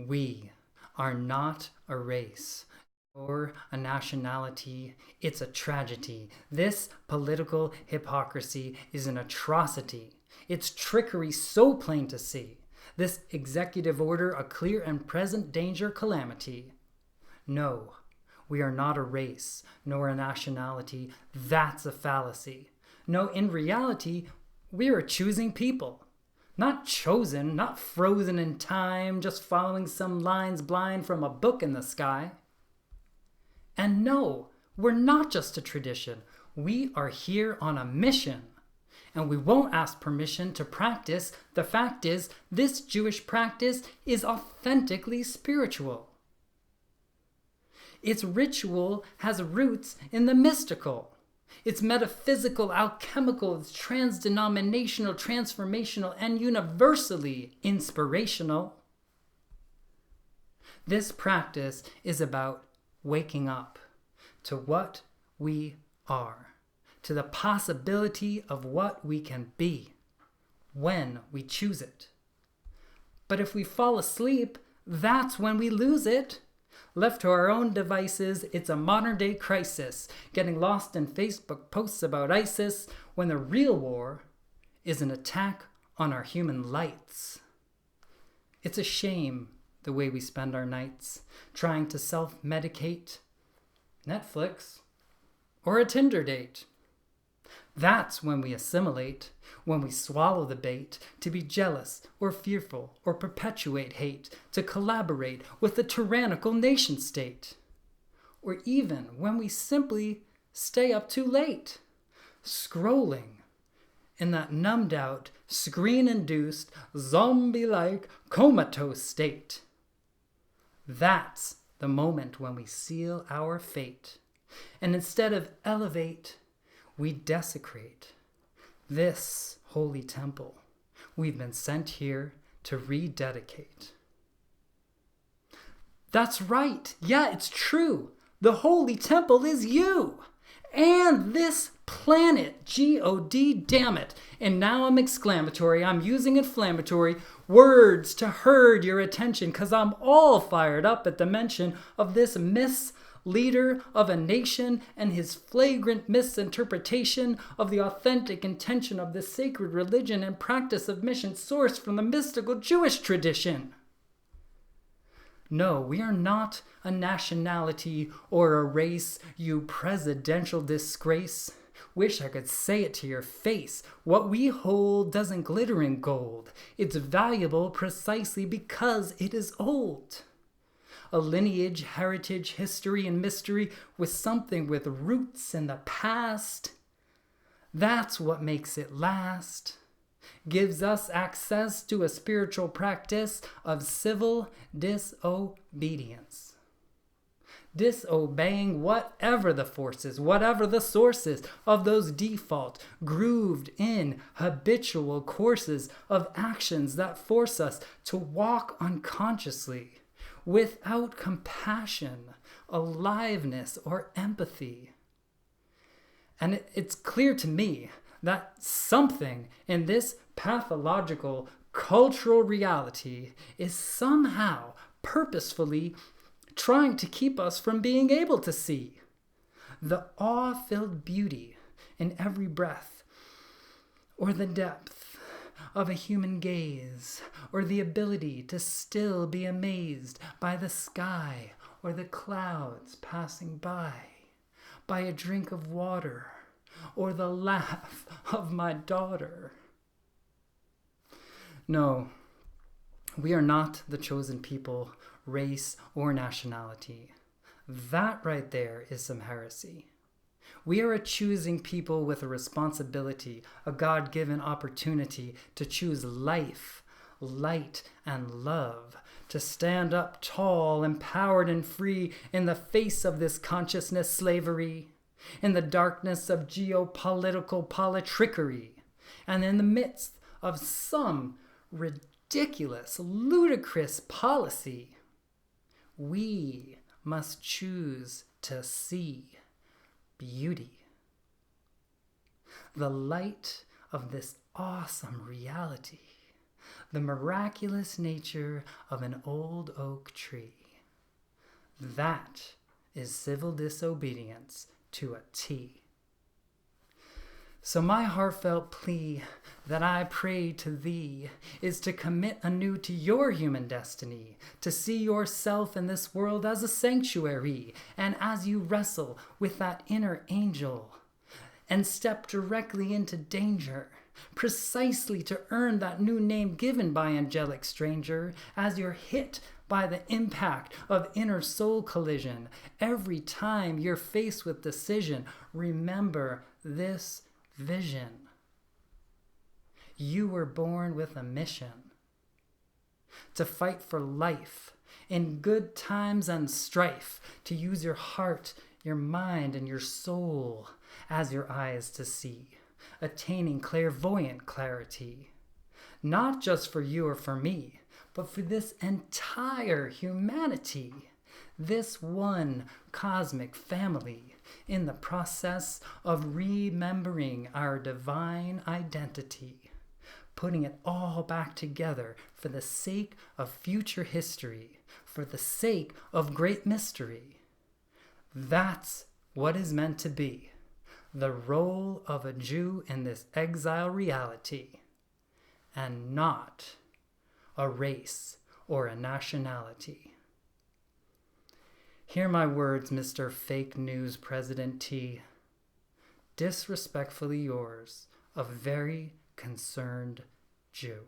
We are not a race or a nationality. It's a tragedy. This political hypocrisy is an atrocity. It's trickery so plain to see. This executive order a clear and present danger calamity. No, we are not a race, nor a nationality. That's a fallacy. No, in reality, we are choosing people. Not chosen, not frozen in time, just following some lines blind from a book in the sky. And no, we're not just a tradition. We are here on a mission. And we won't ask permission to practice. The fact is, this Jewish practice is authentically spiritual. Its ritual has roots in the mystical. It's metaphysical, alchemical, it's trans-denominational, transformational, and universally inspirational. This practice is about waking up to what we are, to the possibility of what we can be when we choose it. But if we fall asleep, that's when we lose it. Left to our own devices, it's a modern-day crisis, getting lost in Facebook posts about ISIS when the real war is an attack on our human lights. It's a shame the way we spend our nights, trying to self-medicate Netflix or a Tinder date. That's when we assimilate, when we swallow the bait, to be jealous or fearful or perpetuate hate, to collaborate with the tyrannical nation state. Or even when we simply stay up too late, scrolling in that numbed out, screen-induced, zombie-like, comatose state. That's the moment when we seal our fate. And instead of elevate, we desecrate this holy temple we've been sent here to rededicate. That's right. Yeah, it's true. The holy temple is you. And this planet. G-O-D, damn it. And now I'm exclamatory. I'm using inflammatory words to herd your attention because I'm all fired up at the mention of this leader of a nation and his flagrant misinterpretation of the authentic intention of this sacred religion and practice of mission sourced from the mystical Jewish tradition. No, we are not a nationality or a race, you presidential disgrace. Wish I could say it to your face. What we hold doesn't glitter in gold. It's valuable precisely because it is old. A lineage, heritage, history, and mystery with something with roots in the past. That's what makes it last. Gives us access to a spiritual practice of civil disobedience. Disobeying whatever the forces, whatever the sources of those default, grooved in habitual courses of actions that force us to walk unconsciously, without compassion, aliveness, or empathy. And it's clear to me that something in this pathological cultural reality is somehow purposefully trying to keep us from being able to see the awe-filled beauty in every breath, or the depth of a human gaze, or the ability to still be amazed by the sky or the clouds passing by a drink of water, or the laugh of my daughter. No, we are not the chosen people, race, or nationality. That right there is some heresy. We are a choosing people with a responsibility, a God-given opportunity to choose life, light, and love, to stand up tall, empowered, and free in the face of this consciousness slavery, in the darkness of geopolitical politrickery, and in the midst of some ridiculous, ludicrous policy. We must choose to see beauty. The light of this awesome reality. the miraculous nature of an old oak tree. That is civil disobedience to a T. So my heartfelt plea that I pray to thee is to commit anew to your human destiny, to see yourself in this world as a sanctuary, and as you wrestle with that inner angel and step directly into danger, precisely to earn that new name given by angelic stranger, as you're hit by the impact of inner soul collision. Every time you're faced with decision, remember this vision. You were born with a mission to fight for life in good times and strife, to use your heart, your mind, and your soul as your eyes to see, attaining clairvoyant clarity, not just for you or for me, but for this entire humanity, this one cosmic family, in the process of remembering our divine identity, putting it all back together for the sake of future history, for the sake of great mystery. That's what is meant to be the role of a Jew in this exile reality, and not a race or a nationality. Hear my words, Mr. Fake News President T. Disrespectfully yours, a very concerned Jew.